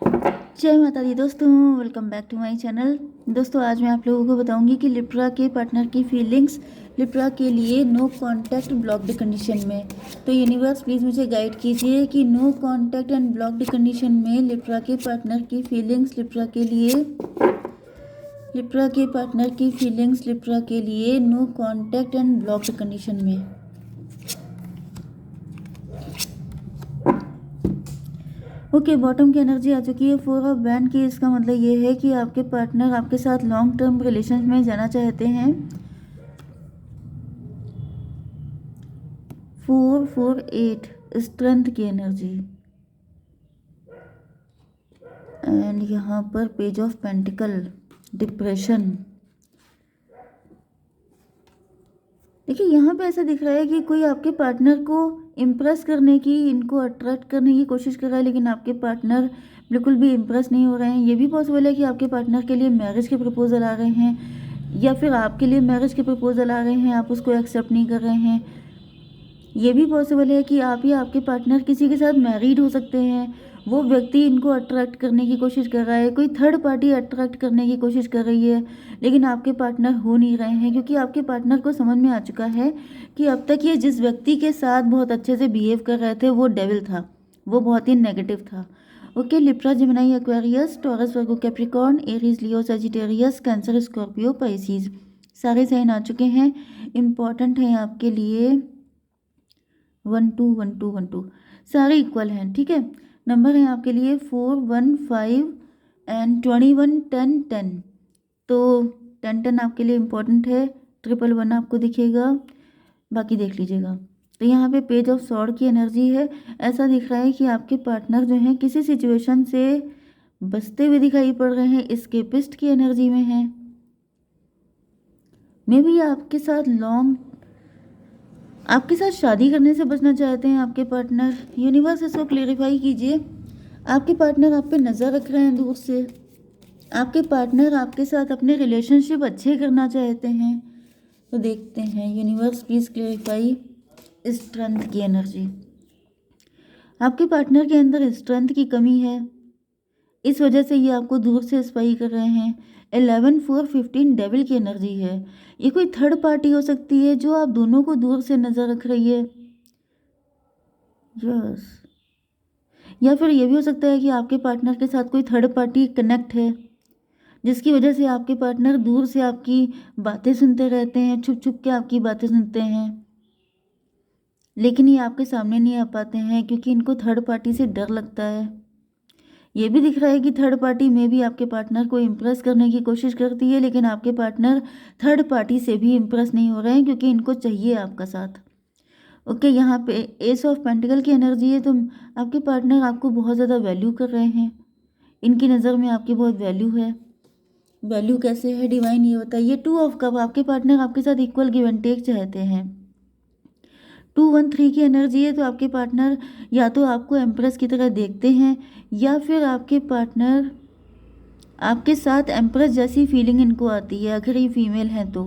जय माता दी दोस्तों, welcome back to my channel. दोस्तों आज मैं आप लोगों को बताऊंगी कि लिब्रा के पार्टनर की फीलिंग्स लिब्रा के लिए नो कांटेक्ट ब्लॉक्ड कंडीशन में। तो यूनिवर्स प्लीज़ मुझे गाइड कीजिए कि no contact and blocked condition में लिब्रा के पार्टनर की फीलिंग्स लिब्रा के लिए, लिब्रा के पार्टनर की फीलिंग्स लिब्रा के लिए no contact and blocked condition में। ओके, बॉटम की एनर्जी आ चुकी है 4 ऑफ वैंड की। इसका मतलब ये है कि आपके पार्टनर आपके साथ लॉन्ग टर्म रिलेशन में जाना चाहते हैं। 4 4 8 स्ट्रेंथ की एनर्जी एंड यहाँ पर पेज ऑफ पेंटिकल, डिप्रेशन। देखिए यहाँ पे ऐसा दिख रहा है कि कोई आपके पार्टनर को इम्प्रेस करने की, इनको अट्रैक्ट करने की कोशिश कर रहा है, लेकिन आपके पार्टनर बिल्कुल भी इम्प्रेस नहीं हो रहे हैं। ये भी पॉसिबल है कि आपके पार्टनर के लिए मैरिज के प्रपोजल आ रहे हैं या फिर आपके लिए मैरिज के प्रपोजल आ रहे हैं, आप उसको एक्सेप्ट नहीं कर रहे हैं। ये भी पॉसिबल है कि आप या आपके पार्टनर किसी के साथ मैरिड हो सकते हैं। वो व्यक्ति इनको अट्रैक्ट करने की कोशिश कर रहा है, कोई थर्ड पार्टी अट्रैक्ट करने की कोशिश कर रही है, लेकिन आपके पार्टनर हो नहीं रहे हैं, क्योंकि आपके पार्टनर को समझ में आ चुका है कि अब तक ये जिस व्यक्ति के साथ बहुत अच्छे से बिहेव कर रहे थे वो डेविल था, वो बहुत ही नेगेटिव था। Okay, Libra, Gemini, Aquarius, Taurus, Virgo, Capricorn, Aries, Leo, Sagittarius, Cancer, Scorpio, Pisces, सारे साइन आ चुके हैं। इम्पॉर्टेंट है आपके लिए 1 2 1 2 1 2, सारे इक्वल हैं, ठीक है। नंबर है आपके लिए 4 1 5 एंड 21 10 10। तो 10 10 आपके लिए इम्पोर्टेंट है। 1 1 आपको दिखेगा, बाकी देख लीजिएगा। तो यहाँ पे पेज ऑफ सॉर्ड की एनर्जी है। ऐसा दिख रहा है कि आपके पार्टनर जो हैं किसी सिचुएशन से बचते हुए दिखाई पड़ रहे हैं, एस्केपिस्ट की एनर्जी में हैं। मे बी आपके साथ शादी करने से बचना चाहते हैं आपके पार्टनर। यूनिवर्स इसको क्लेरिफाई कीजिए। आपके पार्टनर आप पे नज़र रख रहे हैं दूर से। आपके पार्टनर आपके साथ अपने रिलेशनशिप अच्छे करना चाहते हैं। तो देखते हैं, यूनिवर्स प्लीज़ क्लेरिफाई स्ट्रेंथ की एनर्जी। आपके पार्टनर के अंदर स्ट्रेंथ की कमी है, इस वजह से ये आपको दूर से स्पाई कर रहे हैं। 11 4 15 डेविल की एनर्जी है। ये कोई थर्ड पार्टी हो सकती है जो आप दोनों को दूर से नज़र रख रही है। यस, या फिर ये भी हो सकता है कि आपके पार्टनर के साथ कोई थर्ड पार्टी कनेक्ट है, जिसकी वजह से आपके पार्टनर दूर से आपकी बातें सुनते रहते हैं, छुप छुप के आपकी बातें सुनते हैं, लेकिन ये आपके सामने नहीं आ पाते हैं क्योंकि इनको थर्ड पार्टी से डर लगता है। ये भी दिख रहा है कि थर्ड पार्टी में भी आपके पार्टनर को इम्प्रेस करने की कोशिश करती है, लेकिन आपके पार्टनर थर्ड पार्टी से भी इम्प्रेस नहीं हो रहे हैं क्योंकि इनको चाहिए आपका साथ। ओके, यहाँ पे एस ऑफ पेंटिकल की एनर्जी है। तो आपके पार्टनर आपको बहुत ज़्यादा वैल्यू कर रहे हैं, इनकी नज़र में आपकी बहुत वैल्यू है। वैल्यू कैसे है डिवाइन, ये बताइए। 2 ऑफ कप, आपके पार्टनर आपके साथ इक्वल गिव एंड टेक चाहते हैं। 2 1 3 की एनर्जी है। तो आपके पार्टनर या तो आपको एम्प्रेस की तरह देखते हैं या फिर आपके पार्टनर आपके साथ एम्प्रेस जैसी फीलिंग इनको आती है, अगर ये फीमेल हैं तो।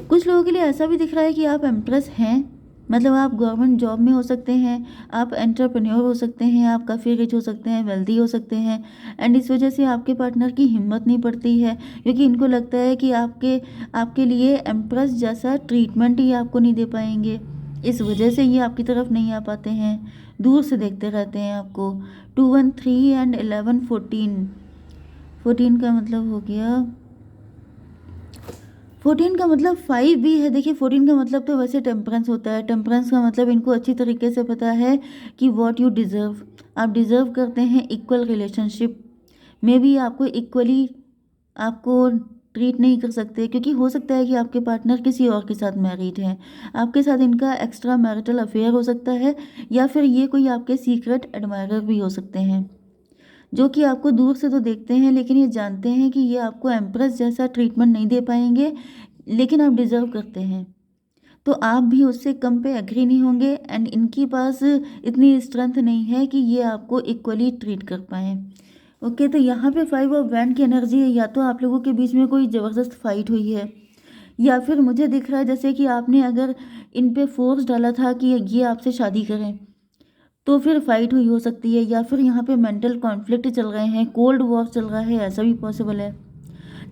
कुछ लोगों के लिए ऐसा भी दिख रहा है कि आप एम्प्रेस हैं, मतलब आप गवर्नमेंट जॉब में हो सकते हैं, आप एंटरप्रेन्योर हो सकते हैं, आप काफ़ी रिच हो सकते हैं, वेल्दी हो सकते हैं, एंड इस वजह से आपके पार्टनर की हिम्मत नहीं पड़ती है क्योंकि इनको लगता है कि आपके लिए एम्प्रेस जैसा ट्रीटमेंट ही आपको नहीं दे पाएंगे। इस वजह से ये आपकी तरफ नहीं आ पाते हैं, दूर से देखते रहते हैं आपको। 2 1 3 एंड 11 14। 14 का मतलब हो गया, 14 का मतलब 5 भी है। देखिए 14 का मतलब तो वैसे टेम्परेंस होता है। टेम्परेंस का मतलब इनको अच्छी तरीके से पता है कि व्हाट यू डिज़र्व, आप डिज़र्व करते हैं इक्वल रिलेशनशिप में भी। आपको इक्वली आपको ट्रीट नहीं कर सकते क्योंकि हो सकता है कि आपके पार्टनर किसी और के साथ मैरिड है, आपके साथ इनका एक्स्ट्रा मैरिटल अफेयर हो सकता है, या फिर ये कोई आपके सीक्रेट एडमायरर भी हो सकते हैं जो कि आपको दूर से तो देखते हैं लेकिन ये जानते हैं कि ये आपको एम्प्रेस जैसा ट्रीटमेंट नहीं दे पाएंगे, लेकिन आप डिज़र्व करते हैं। तो आप भी उससे कम पे एग्री नहीं होंगे एंड इनके पास इतनी स्ट्रेंथ नहीं है कि ये आपको इक्वली ट्रीट कर पाएँ। ओके, तो यहाँ पे 5 ऑफ वैंड की एनर्जी है। या तो आप लोगों के बीच में कोई ज़बरदस्त फाइट हुई है, या फिर मुझे दिख रहा है जैसे कि आपने अगर इन पे फोर्स डाला था कि ये आपसे शादी करें, तो फिर फाइट हुई हो सकती है, या फिर यहाँ पे मेंटल कॉन्फ्लिक्ट चल रहे हैं, कोल्ड वॉर चल रहा है, ऐसा भी पॉसिबल है।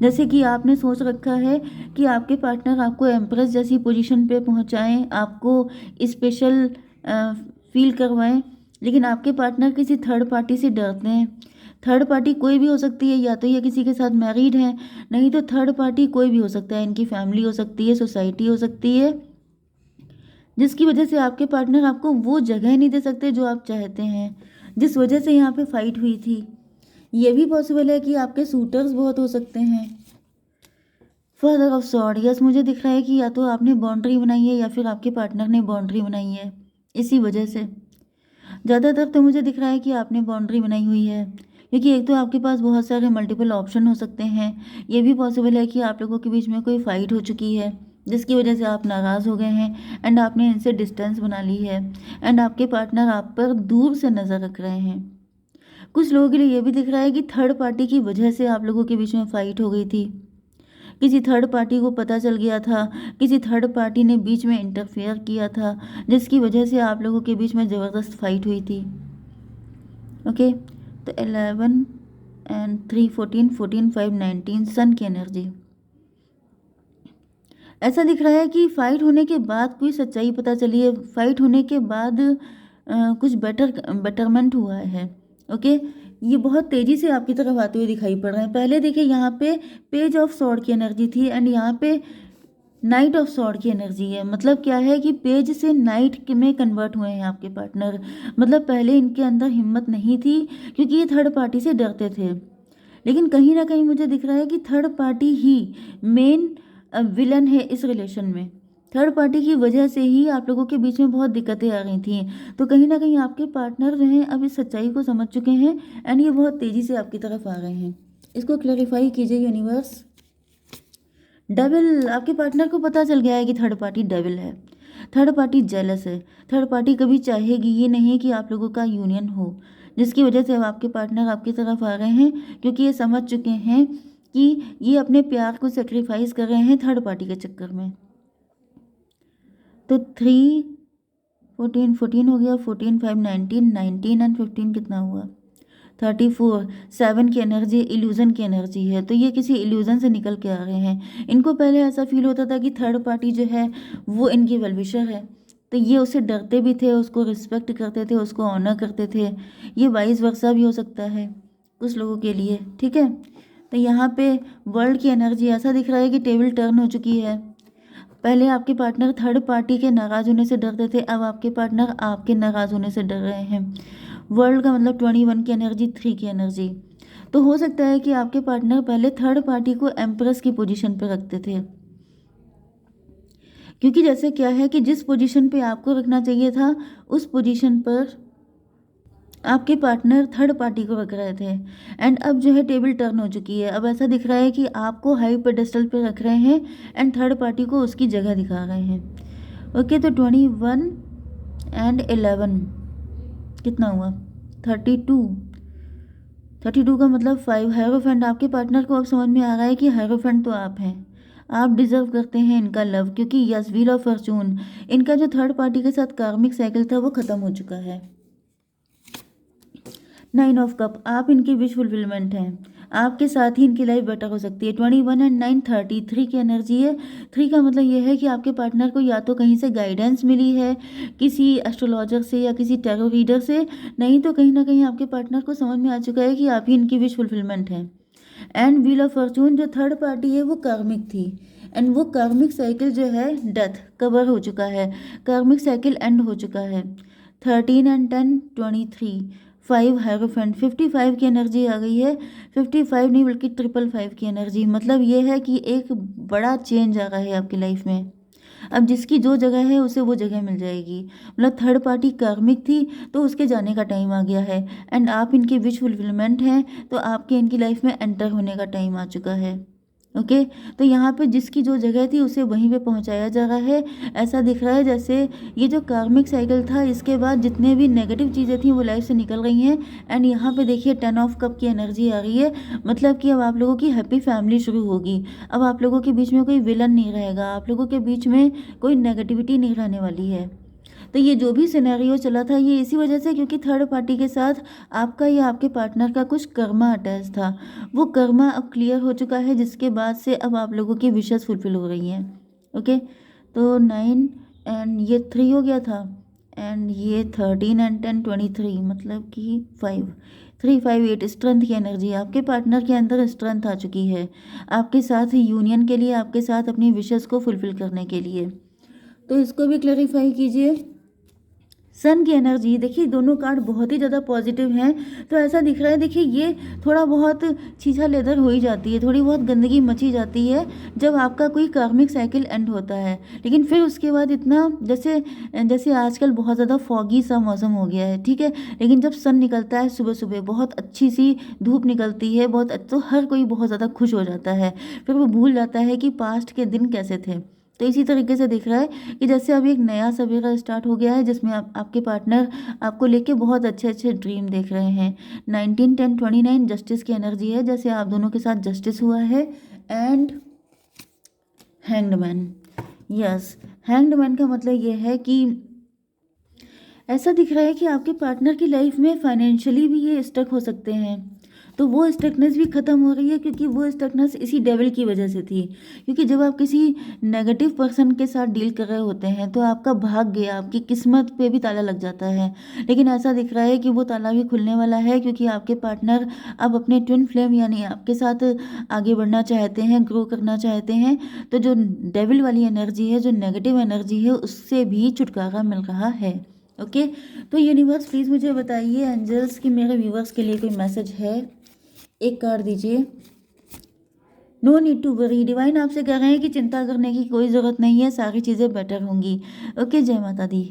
जैसे कि आपने सोच रखा है कि आपके पार्टनर आपको एम्प्रेस जैसी पोजीशन पे पहुंचाएं, आपको स्पेशल फील करवाएं, लेकिन आपके पार्टनर किसी थर्ड पार्टी से डरते हैं। थर्ड पार्टी कोई भी हो सकती है, या तो ये किसी के साथ मैरिड हैं, नहीं तो थर्ड पार्टी कोई भी हो सकता है, इनकी फैमिली हो सकती है, सोसाइटी हो सकती है, जिसकी वजह से आपके पार्टनर आपको वो जगह नहीं दे सकते जो आप चाहते हैं, जिस वजह से यहाँ पे फाइट हुई थी। ये भी पॉसिबल है कि आपके सूटर्स बहुत हो सकते हैं। फादर ऑफ सॉर्ड, यस, मुझे दिख रहा है कि या तो आपने बाउंड्री बनाई है या फिर आपके पार्टनर ने बाउंड्री बनाई है, इसी वजह से। ज़्यादातर तो मुझे दिख रहा है कि आपने बाउंड्री बनाई हुई है, क्योंकि एक तो आपके पास बहुत सारे मल्टीपल ऑप्शन हो सकते हैं। ये भी पॉसिबल है कि आप लोगों के बीच में कोई फाइट हो चुकी है, जिसकी वजह से आप नाराज़ हो गए हैं एंड आपने इनसे डिस्टेंस बना ली है, एंड आपके पार्टनर आप पर दूर से नज़र रख रहे हैं। कुछ लोगों के लिए ये भी दिख रहा है कि थर्ड पार्टी की वजह से आप लोगों के बीच में फाइट हो गई थी। किसी थर्ड पार्टी को पता चल गया था, किसी थर्ड पार्टी ने बीच में इंटरफेयर किया था, जिसकी वजह से आप लोगों के बीच में ज़बरदस्त फाइट हुई थी। ओके, तो 11 एंड 3 14, 14 5 19, सन की एनर्जी। ऐसा दिख रहा है कि फाइट होने के बाद कोई सच्चाई पता चली है, फाइट होने के बाद कुछ बेटरमेंट हुआ है। ओके, ये बहुत तेज़ी से आपकी तरफ आते हुए दिखाई पड़ रहे हैं। पहले देखिए यहाँ पे पेज ऑफ सॉर्ड की एनर्जी थी, एंड यहाँ पे नाइट ऑफ सॉर्ड की एनर्जी है। मतलब क्या है कि पेज से नाइट में कन्वर्ट हुए हैं आपके पार्टनर। मतलब पहले इनके अंदर हिम्मत नहीं थी, क्योंकि ये थर्ड पार्टी से डरते थे, लेकिन कहीं ना कहीं मुझे दिख रहा है कि थर्ड पार्टी ही मेन विलन है इस रिलेशन में। थर्ड पार्टी की वजह से ही आप लोगों के बीच में बहुत दिक्कतें आ गई थी। तो कहीं ना कहीं आपके पार्टनर जो हैं अब इस सच्चाई को समझ चुके हैं, एंड ये बहुत तेज़ी से आपकी तरफ आ गए हैं। इसको क्लैरिफाई कीजिए यूनिवर्स। डेविल, आपके पार्टनर को पता चल गया है कि थर्ड पार्टी डेविल है, थर्ड पार्टी जेलस है। थर्ड पार्टी कभी चाहेगी ये नहीं कि आप लोगों का यूनियन हो, जिसकी वजह से अब आपके पार्टनर आपकी तरफ आ रहे हैं, क्योंकि ये समझ चुके हैं कि ये अपने प्यार को सेक्रीफाइस कर रहे हैं थर्ड पार्टी के चक्कर में। तो 3 14 14 हो गया, 14 5 19, 19 एंड 15 कितना हुआ? 34। 7 की एनर्जी इल्यूज़न की एनर्जी है, तो ये किसी इल्यूज़न से निकल के आ रहे हैं। इनको पहले ऐसा फील होता था कि थर्ड पार्टी जो है वो इनकी वेलविशर है, तो ये उससे डरते भी थे, उसको रिस्पेक्ट करते थे, उसको ऑनर करते थे। ये वाइस वर्सा भी हो सकता है कुछ लोगों के लिए, ठीक है। तो यहाँ पे वर्ल्ड की एनर्जी ऐसा दिख रहा है कि टेबल टर्न हो चुकी है। पहले आपके पार्टनर थर्ड पार्टी के नाराज़ होने से डरते थे, अब आपके पार्टनर आपके नाराज़ होने से डर रहे हैं। वर्ल्ड का मतलब 21 की एनर्जी, 3 की एनर्जी। तो हो सकता है कि आपके पार्टनर पहले थर्ड पार्टी को एम्प्रेस की पोजीशन पर रखते थे, क्योंकि जैसे क्या है कि जिस पोजीशन पे आपको रखना चाहिए था उस पोजीशन पर आपके पार्टनर थर्ड पार्टी को रख रहे थे, एंड अब जो है टेबल टर्न हो चुकी है। अब ऐसा दिख रहा है कि आपको हाई पेडेस्टल पे रख रहे हैं एंड थर्ड पार्टी को उसकी जगह दिखा रहे हैं। ओके, तो 21 एंड 11 कितना हुआ? 32। 32 का मतलब 5 हायरोफेंट। आपके पार्टनर को अब समझ में आ रहा है कि हायरोफेंट तो आप हैं, आप डिजर्व करते हैं इनका लव, क्योंकि यस, व्हील ऑफ फॉर्चून, इनका जो थर्ड पार्टी के साथ कार्मिक साइकिल था वो खत्म हो चुका है। 9 ऑफ कप, आप इनकी विश फुलफिलमेंट हैं, आपके साथ ही इनकी लाइफ बेटर हो सकती है। 21 एंड 9 33 की एनर्जी है। 3 का मतलब यह है कि आपके पार्टनर को या तो कहीं से गाइडेंस मिली है, किसी एस्ट्रोलॉजर से या किसी टैरो रीडर से, नहीं तो कहीं ना कहीं आपके पार्टनर को समझ में आ चुका है कि आप ही इनकी विश फुलफिलमेंट हैं। एंड व्हील ऑफ फॉर्चून, जो थर्ड पार्टी है वो कार्मिक थी, एंड वो कार्मिक साइकिल जो है डेथ कवर हो चुका है, कार्मिक साइकिल एंड हो चुका है। 13 एंड 10 23, 5 हायरोफेंट, 55 की एनर्जी आ गई है। 55 नहीं बल्कि 555 की एनर्जी। मतलब ये है कि एक बड़ा चेंज आ रहा है आपकी लाइफ में। अब जिसकी जो जगह है उसे वो जगह मिल जाएगी। मतलब थर्ड पार्टी कार्मिक थी तो उसके जाने का टाइम आ गया है, एंड आप इनकी विश फुलफिलमेंट हैं, तो आपके इनकी लाइफ में एंटर होने का टाइम आ चुका है। ओके, तो यहाँ पे जिसकी जो जगह थी उसे वहीं पे पहुँचाया जा रहा है। ऐसा दिख रहा है जैसे ये जो कार्मिक साइकिल था इसके बाद जितने भी नेगेटिव चीज़ें थी वो लाइफ से निकल गई हैं। एंड यहाँ पे देखिए 10 ऑफ कप की एनर्जी आ रही है, मतलब कि अब आप लोगों की हैप्पी फैमिली शुरू होगी। अब आप लोगों के बीच में कोई विलन नहीं रहेगा, आप लोगों के बीच में कोई नेगेटिविटी नहीं रहने वाली है। तो ये जो भी सिनेरियो चला था ये इसी वजह से, क्योंकि थर्ड पार्टी के साथ आपका या आपके पार्टनर का कुछ कर्मा अटैच था। वो कर्मा अब क्लियर हो चुका है, जिसके बाद से अब आप लोगों की विशेस फुलफिल हो रही हैं। ओके, तो 9 एंड ये 3 हो गया था, एंड ये 13 एंड 10 23, मतलब कि 5 3 5 8 स्ट्रेंथ की एनर्जी। आपके पार्टनर के अंदर स्ट्रेंथ आ चुकी है आपके साथ यूनियन के लिए, आपके साथ अपनी विशेस को फुलफिल करने के लिए। तो इसको भी क्लैरिफाई कीजिए। सन की एनर्जी देखिए, दोनों कार्ड बहुत ही ज़्यादा पॉजिटिव हैं। तो ऐसा दिख रहा है, देखिए ये थोड़ा बहुत छीछा लेदर हो ही जाती है, थोड़ी बहुत गंदगी मची जाती है जब आपका कोई कार्मिक साइकिल एंड होता है। लेकिन फिर उसके बाद इतना जैसे जैसे आजकल बहुत ज़्यादा फॉगी सा मौसम हो गया है, ठीक है। लेकिन जब सन निकलता है सुबह सुबह, बहुत अच्छी सी धूप निकलती है, तो हर कोई बहुत ज़्यादा खुश हो जाता है। फिर वो भूल जाता है कि पास्ट के दिन कैसे थे। तो इसी तरीके से दिख रहा है कि जैसे अभी एक नया सवेरा स्टार्ट हो गया है, जिसमें आपके पार्टनर आपको लेके बहुत अच्छे अच्छे ड्रीम देख रहे हैं। 19 10 29 जस्टिस की एनर्जी है, जैसे आप दोनों के साथ जस्टिस हुआ है। And hanged man, yes, hanged man का मतलब ये है कि ऐसा दिख रहा है कि आपके पार्टनर की लाइफ में फाइनेंशियली भी ये स्टक हो सकते हैं। तो वो स्टकनेस भी ख़त्म हो रही है, क्योंकि वो स्टकनेस इसी डेविल की वजह से थी। क्योंकि जब आप किसी नेगेटिव पर्सन के साथ डील कर रहे होते हैं तो आपका भाग्य, आपकी किस्मत पे भी ताला लग जाता है। लेकिन ऐसा दिख रहा है कि वो ताला भी खुलने वाला है, क्योंकि आपके पार्टनर अब अपने ट्विन फ्लेम यानी आपके साथ आगे बढ़ना चाहते हैं, ग्रो करना चाहते हैं। तो जो डेविल वाली एनर्जी है, जो नेगेटिव एनर्जी है, उससे भी छुटकारा मिल रहा है। ओके, तो यूनिवर्स प्लीज़ मुझे बताइए एंजल्स की मेरे व्यूवर्स के लिए कोई मैसेज है। एक कार्ड दीजिए। No need to worry, divine आपसे कह रहे हैं कि चिंता करने की कोई ज़रूरत नहीं है, सारी चीज़ें बेटर होंगी। ओके, जय माता दी।